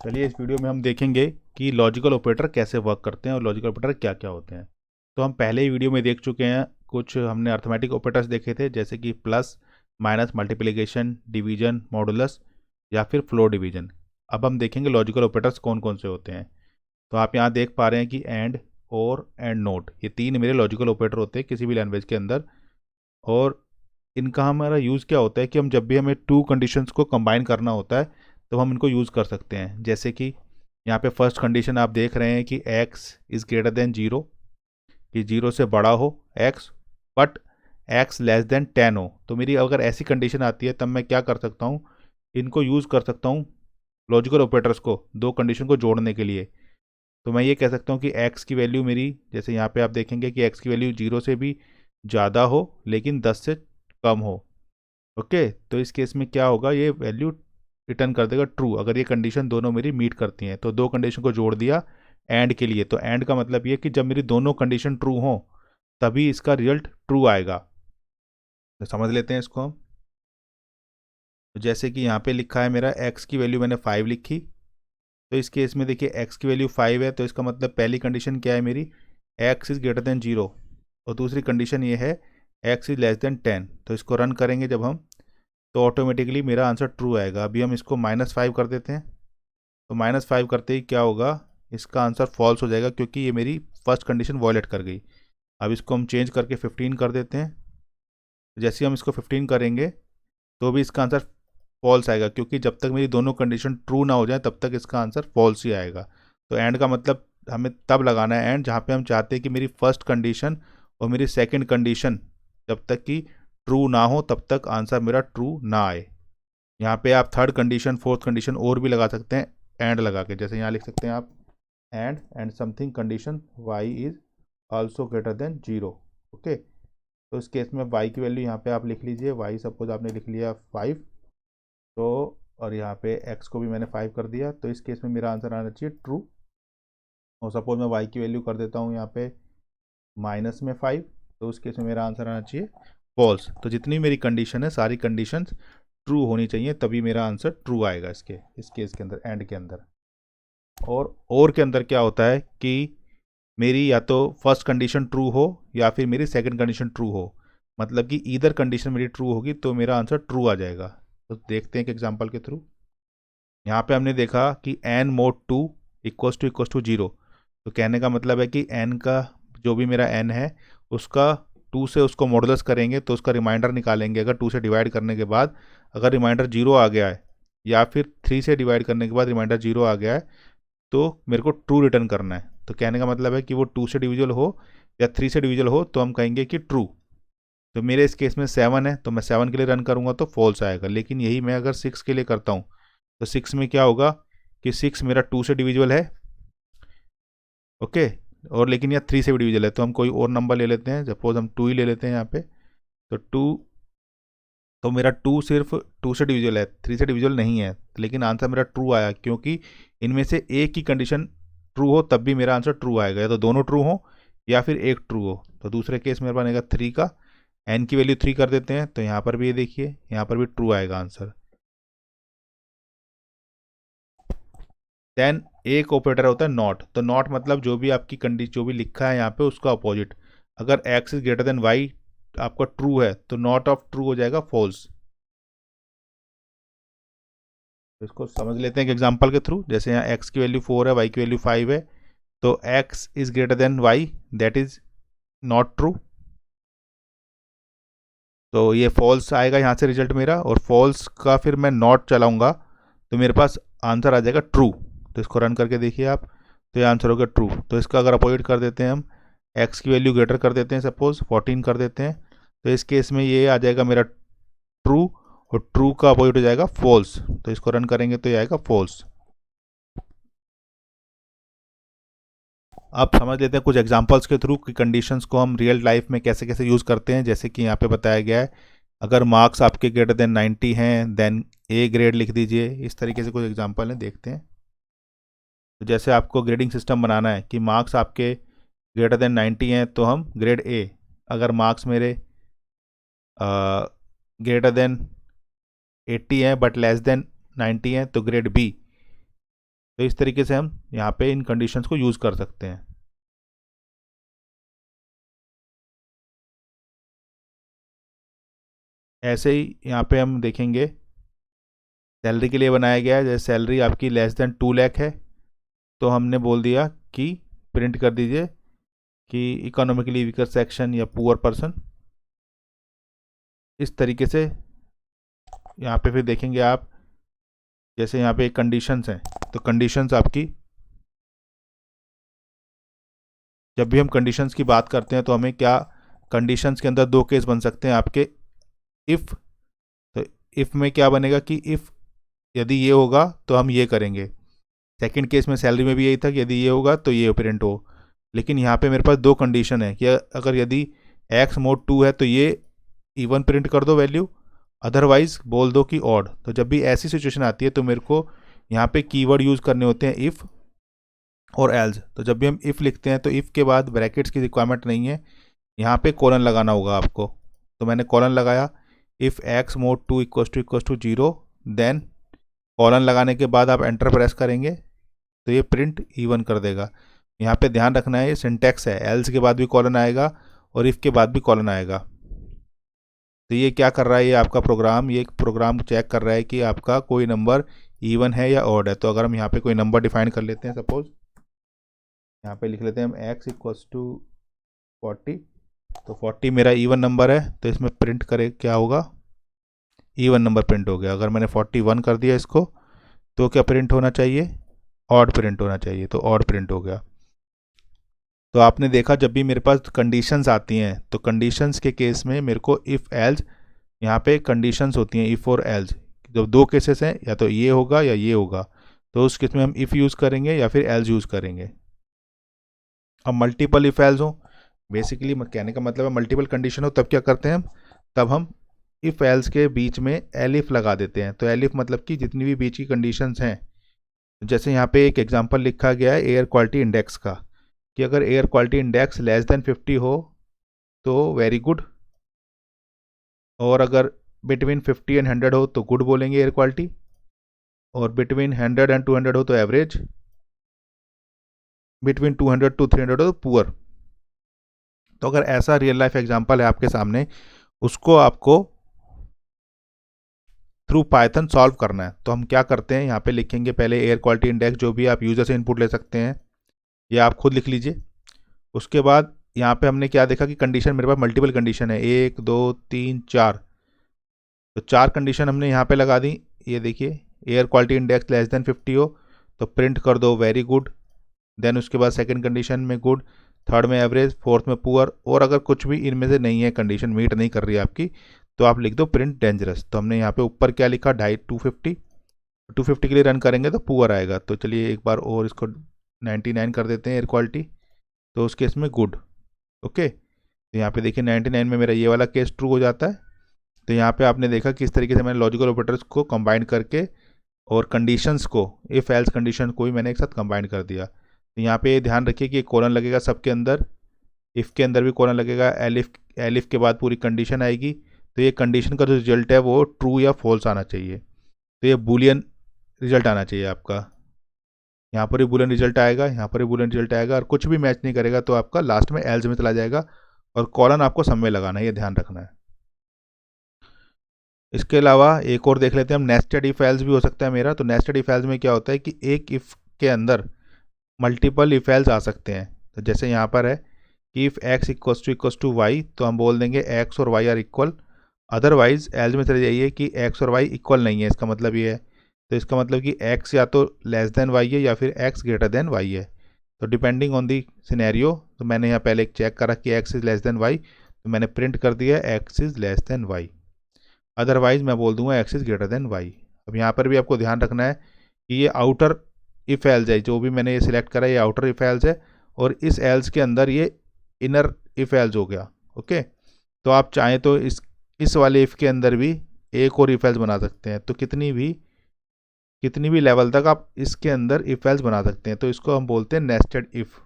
चलिए इस वीडियो में हम देखेंगे कि लॉजिकल ऑपरेटर कैसे वर्क करते हैं और लॉजिकल ऑपरेटर क्या क्या होते हैं। तो हम पहले ही वीडियो में देख चुके हैं, कुछ हमने अर्थमेटिक ऑपरेटर्स देखे थे जैसे कि plus, minus, multiplication, division, modulus या फिर फ्लोर डिवीजन। अब हम देखेंगे लॉजिकल ऑपरेटर्स कौन कौन से होते हैं। तो आप यहाँ देख पा रहे हैं कि एंड, और एंड नोट, ये तीन मेरे लॉजिकल ऑपरेटर होते हैं किसी भी लैंग्वेज के अंदर। और इनका हमारा यूज़ क्या होता है कि हम जब भी हमें टू कंडीशंस को कंबाइन करना होता है तो हम इनको यूज़ कर सकते हैं। जैसे कि यहाँ पे फर्स्ट कंडीशन आप देख रहे हैं कि x is greater than zero, कि जीरो से बड़ा हो x, but x less than 10 हो। तो मेरी अगर ऐसी कंडीशन आती है तब मैं क्या कर सकता हूँ, इनको यूज़ कर सकता हूँ लॉजिकल ऑपरेटर्स को दो कंडीशन को जोड़ने के लिए। तो मैं ये कह सकता हूँ कि x की वैल्यू मेरी, जैसे यहाँ पे आप देखेंगे कि x की वैल्यू जीरो से भी ज़्यादा हो लेकिन 10 से कम हो। ओके, तो इस केस में क्या होगा, ये वैल्यू रिटर्न कर देगा ट्रू, अगर ये कंडीशन दोनों मेरी मीट करती हैं। तो दो कंडीशन को जोड़ दिया एंड के लिए। तो एंड का मतलब ये कि जब मेरी दोनों कंडीशन ट्रू हो तभी इसका रिजल्ट ट्रू आएगा। तो समझ लेते हैं इसको हम। तो जैसे कि यहाँ पे लिखा है मेरा x की वैल्यू मैंने 5 लिखी, तो इस केस में देखिए x की वैल्यू 5 है, तो इसका मतलब पहली कंडीशन क्या है मेरी, x is greater than zero, और दूसरी कंडीशन ये है x इज़ लेस देन 10। तो इसको रन करेंगे जब हम, तो ऑटोमेटिकली मेरा आंसर ट्रू आएगा। अभी हम इसको -5 कर देते हैं, तो -5 करते ही क्या होगा, इसका आंसर फॉल्स हो जाएगा क्योंकि ये मेरी फर्स्ट कंडीशन वॉयलेट कर गई। अब इसको हम चेंज करके 15 कर देते हैं। जैसे ही हम इसको 15 करेंगे तो भी इसका आंसर फॉल्स आएगा, क्योंकि जब तक मेरी दोनों कंडीशन ट्रू ना हो जाए तब तक इसका आंसर फॉल्स ही आएगा। तो एंड का मतलब हमें तब लगाना है एंड जहाँ पे हम चाहते हैं कि मेरी फर्स्ट कंडीशन और मेरी सेकंड कंडीशन जब तक कि ट्रू ना हो तब तक आंसर मेरा ट्रू ना आए। यहाँ पे आप थर्ड कंडीशन, फोर्थ कंडीशन और भी लगा सकते हैं एंड लगा के। जैसे यहाँ लिख सकते हैं आप and something condition y is also greater than zero. Okay, तो इस केस में y की वैल्यू यहाँ पे आप लिख लीजिए, y सपोज आपने लिख लिया 5, तो और यहाँ पे x को भी मैंने 5 कर दिया, तो इस केस में मेरा आंसर आना चाहिए ट्रू। और सपोज मैं y की वैल्यू कर देता हूँ यहाँ पे -5, तो उस केस में मेरा आंसर आना चाहिए फॉल्स। तो जितनी मेरी कंडीशन है सारी कंडीशंस ट्रू होनी चाहिए, तभी मेरा आंसर ट्रू आएगा इसके, इस केस के अंदर, एंड के अंदर। और के अंदर क्या होता है कि मेरी या तो फर्स्ट कंडीशन ट्रू हो या फिर मेरी सेकंड कंडीशन ट्रू हो, मतलब कि ईदर कंडीशन मेरी ट्रू होगी तो मेरा आंसर ट्रू आ जाएगा। तो देखते हैं एक एग्जांपल के थ्रू। यहाँ पे हमने देखा कि n mod 2 equals to zero. तो कहने का मतलब है कि n का जो भी मेरा n है उसका 2 से उसको मॉडुलस करेंगे तो उसका रिमाइंडर निकालेंगे। अगर 2 से डिवाइड करने के बाद अगर रिमाइंडर जीरो आ गया है, या फिर 3 से डिवाइड करने के बाद रिमाइंडर जीरो आ गया है, तो मेरे को ट्रू रिटर्न करना है। तो कहने का मतलब है कि वो 2 से डिविजल हो या 3 से डिविजल हो तो हम कहेंगे कि ट्रू। तो मेरे इस केस में 7 है, तो मैं 7 के लिए रन करूँगा तो फॉल्स आएगा। लेकिन यही मैं अगर 6 के लिए करता हूँ तो 6 में क्या होगा कि 6 मेरा 2 से डिविजिबल है। ओके, और लेकिन यह 3 से भी डिविजिबल है, तो हम कोई और नंबर ले लेते हैं, सपोज हम 2 ही ले लेते हैं यहाँ पे। तो 2, तो मेरा 2 सिर्फ 2 से डिविजिबल है, 3 से डिविजिबल नहीं है, लेकिन आंसर मेरा ट्रू आया क्योंकि इनमें से एक ही कंडीशन ट्रू हो तब भी मेरा आंसर ट्रू आएगा, या तो दोनों ट्रू हो या फिर एक ट्रू हो। तो दूसरे केस मेरे पास आएगा 3 का, एन की वैल्यू 3 कर देते हैं, तो यहाँ पर भी ये देखिए यहाँ पर भी ट्रू आएगा आंसर। देन एक ऑपरेटर होता है नॉट। तो नॉट मतलब जो भी आपकी कंडीशन जो भी लिखा है यहाँ पे उसका अपोजिट। अगर x is greater than y आपका ट्रू है तो नॉट ऑफ ट्रू हो जाएगा फॉल्स। तो इसको समझ लेते हैं एक एग्जांपल के थ्रू। जैसे यहाँ x की वैल्यू 4 है, y की वैल्यू 5 है, तो x is greater than y, that is not true. तो ये फॉल्स आएगा यहाँ से रिजल्ट मेरा, और फॉल्स का फिर मैं नॉट चलाऊंगा तो मेरे पास आंसर आ जाएगा ट्रू। तो इसको रन करके देखिए आप, तो ये आंसर होगा ट्रू। तो इसका अगर अपोजिट कर देते हैं हम, एक्स की वैल्यू ग्रेटर कर देते हैं, सपोज 14 कर देते हैं, तो इस केस में ये आ जाएगा मेरा ट्रू, और ट्रू का अपोजिट हो जाएगा फॉल्स। तो इसको रन करेंगे तो ये आएगा फॉल्स। अब समझ लेते हैं कुछ एग्जांपल्स के थ्रू कि कंडीशंस को हम रियल लाइफ में कैसे कैसे यूज़ करते हैं। जैसे कि यहाँ पे बताया गया है, अगर मार्क्स आपके ग्रेटर देन 90 हैं देन ए ग्रेड लिख दीजिए। इस तरीके से कुछ एग्जांपल हैं, देखते हैं। तो जैसे आपको ग्रेडिंग सिस्टम बनाना है कि मार्क्स आपके ग्रेटर देन 90 हैं तो हम ग्रेड ए, अगर मार्क्स मेरे ग्रेटर देन 80 हैं बट लेस देन 90 हैं तो ग्रेड बी। तो इस तरीके से हम यहाँ पे इन कंडीशंस को यूज़ कर सकते हैं। ऐसे ही यहाँ पे हम देखेंगे सैलरी के लिए बनाया गया है। जैसे सैलरी आपकी लेस देन 2 लाख है, तो हमने बोल दिया कि प्रिंट कर दीजिए कि इकोनॉमिकली वीकर सेक्शन या पुअर पर्सन। इस तरीके से यहाँ पे फिर देखेंगे आप, जैसे यहाँ पे कंडीशंस हैं, तो कंडीशंस आपकी, जब भी हम कंडीशंस की बात करते हैं तो हमें क्या, कंडीशंस के अंदर दो केस बन सकते हैं आपके। इफ़, तो इफ़ में क्या बनेगा कि इफ़ यदि ये होगा तो हम ये करेंगे। सेकंड केस में सैलरी में भी यही था कि यदि ये होगा तो ये प्रिंट हो। लेकिन यहाँ पे मेरे पास दो कंडीशन है कि अगर यदि एक्स मोड 2 है तो ये इवन प्रिंट कर दो वैल्यू, अदरवाइज बोल दो कि ऑड। तो जब भी ऐसी सिचुएशन आती है तो मेरे को यहाँ पे कीवर्ड यूज़ करने होते हैं इफ़ और एल्स। तो जब भी हम इफ़ लिखते हैं तो इफ़ के बाद ब्रैकेट्स की रिक्वायरमेंट नहीं है, यहाँ पे कॉलन लगाना होगा आपको। तो मैंने कॉलन लगाया, if x mod 2 equals to 0, then colon लगाने के बाद आप एंटर प्रेस करेंगे तो ये प्रिंट इवन कर देगा। यहाँ पे ध्यान रखना है, ये सिंटैक्स है, एल्स के बाद भी कॉलन आएगा और इफ़ के बाद भी कॉलन आएगा। तो ये क्या कर रहा है, ये आपका प्रोग्राम, ये प्रोग्राम चेक कर रहा है कि आपका कोई नंबर इवन है या ऑड है। तो अगर हम यहाँ पे कोई नंबर डिफाइन कर लेते हैं, सपोज यहाँ पे लिख लेते हैं हम एक्स इक्वल्स टू 40, तो 40 मेरा इवन नंबर है, तो इसमें प्रिंट करे क्या होगा, इवन नंबर प्रिंट हो गया। अगर मैंने 41 कर दिया इसको, तो क्या प्रिंट होना चाहिए, ऑड प्रिंट होना चाहिए, तो ऑड प्रिंट हो गया। तो आपने देखा जब भी मेरे पास कंडीशंस आती हैं तो कंडीशंस के केस में मेरे को इफ़ एल्स, यहाँ पे कंडीशंस होती हैं इफ़ और एल्स। जब दो केसेस हैं, या तो ये होगा या ये होगा, तो उस केस में हम इफ़ यूज़ करेंगे या फिर एल्स यूज़ करेंगे। अब मल्टीपल इफ़ एल्स हो, बेसिकली कहने का मतलब है मल्टीपल कंडीशन हो, तब क्या करते हैं हम, तब हम इफ़ एल्स के बीच में एलिफ लगा देते हैं। तो एलिफ मतलब कि जितनी भी बीच की कंडीशंस हैं, जैसे यहाँ पे एक एग्जांपल लिखा गया है एयर क्वालिटी इंडेक्स का, कि अगर air quality index less than 50 हो तो वेरी गुड, और अगर बिटवीन 50 एंड 100 हो तो गुड बोलेंगे एयर क्वालिटी, और बिटवीन 100 एंड 200 हो तो एवरेज, बिटवीन 200 टू 300 हो तो पुअर। तो अगर ऐसा रियल लाइफ एग्जांपल है आपके सामने, उसको आपको थ्रू पाइथन सॉल्व करना है। तो हम क्या करते हैं, यहाँ पे लिखेंगे पहले एयर क्वालिटी इंडेक्स, जो भी आप यूजर से इनपुट ले सकते हैं, ये आप खुद लिख लीजिए। उसके बाद यहाँ पे हमने क्या देखा कि कंडीशन, मेरे पास मल्टीपल कंडीशन है, 1 2 3 4, तो 4 कंडीशन हमने यहाँ पे लगा दी। ये देखिए, air quality index less than 50 हो तो प्रिंट कर दो वेरी गुड, देन उसके बाद सेकंड कंडीशन में गुड, थर्ड में एवरेज, फोर्थ में पुअर, और अगर कुछ भी इनमें से नहीं है, कंडीशन मीट नहीं कर रही है आपकी, तो आप लिख दो प्रिंट डेंजरस। तो हमने यहाँ पे ऊपर क्या लिखा, 250, 250 के लिए रन करेंगे तो पुअर आएगा। तो चलिए एक बार और इसको 99 कर देते हैं एयर क्वालिटी, तो उस केस में गुड। ओके, तो यहाँ पे देखिए 99 में मेरा ये वाला केस ट्रू हो जाता है। तो यहाँ पे आपने देखा किस तरीके से मैंने लॉजिकल ऑपरेटर्स को कंबाइन करके और कंडीशंस को, इफ एल्स कंडीशन को भी मैंने एक साथ कंबाइन कर दिया। तो यहाँ पे ध्यान रखिए कि कॉलन लगेगा सबके अंदर, इफ़ के अंदर भी कॉलन लगेगा, एलिफ, एलिफ के बाद पूरी कंडीशन आएगी। तो ये कंडीशन का जो रिजल्ट है वो ट्रू या फॉल्स आना चाहिए। तो ये बूलियन रिजल्ट आना चाहिए आपका, यहाँ पर भी बूलियन रिजल्ट आएगा, यहाँ पर भी बूलियन रिजल्ट आएगा, और कुछ भी मैच नहीं करेगा तो आपका लास्ट में एल्स में चला जाएगा, और कॉलन आपको सब में लगाना है, ये ध्यान रखना है। इसके अलावा एक और देख लेते हैं हम, नेस्टेड इफ एल्स भी हो सकता है मेरा। तो नेस्टेड इफ एल्स में क्या होता है कि एक इफ के अंदर मल्टीपल इफ एल्स आ सकते हैं। तो जैसे यहाँ पर है कि if x equals to y, तो हम बोल देंगे एक्स और y are equal, otherwise else में चले जाइए कि एक्स और वाई इक्वल नहीं है, इसका मतलब ये है। तो इसका मतलब कि एक्स या तो लेस देन वाई है या फिर एक्स ग्रेटर देन वाई है। तो डिपेंडिंग ऑन दी सिनेरियो, तो मैंने यहाँ पहले एक चेक करा कि x is less than y, तो मैंने प्रिंट कर दिया x is less than y, otherwise मैं बोल दूंगा x is greater than y. अब यहाँ पर भी आपको ध्यान रखना है कि ये आउटर इफ एल्स है, जो भी मैंने ये सिलेक्ट करा ये आउटर इफ एल्स है, और इस एल्स के अंदर ये इनर इफ एल्स हो गया। ओके, तो आप चाहें तो इस वाले इफ के अंदर भी एक और इफ एल्स बना सकते हैं। तो कितनी भी लेवल तक आप इसके अंदर इफ एल्स बना सकते हैं। तो इसको हम बोलते हैं नेस्टेड इफ,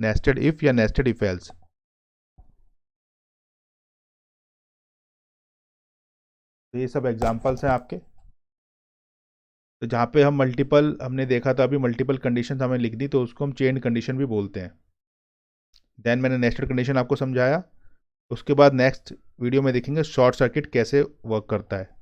नेस्टेड इफ या नेस्टेड इफ एल्स। तो ये सब एग्जांपल्स हैं आपके। तो जहाँ पे हम मल्टीपल हमने देखा था अभी मल्टीपल कंडीशन हमें लिख दी, तो उसको हम चेन कंडीशन भी बोलते हैं। देन मैंने नेस्टेड कंडीशन आपको समझाया। उसके बाद नेक्स्ट वीडियो में देखेंगे शॉर्ट सर्किट कैसे वर्क करता है।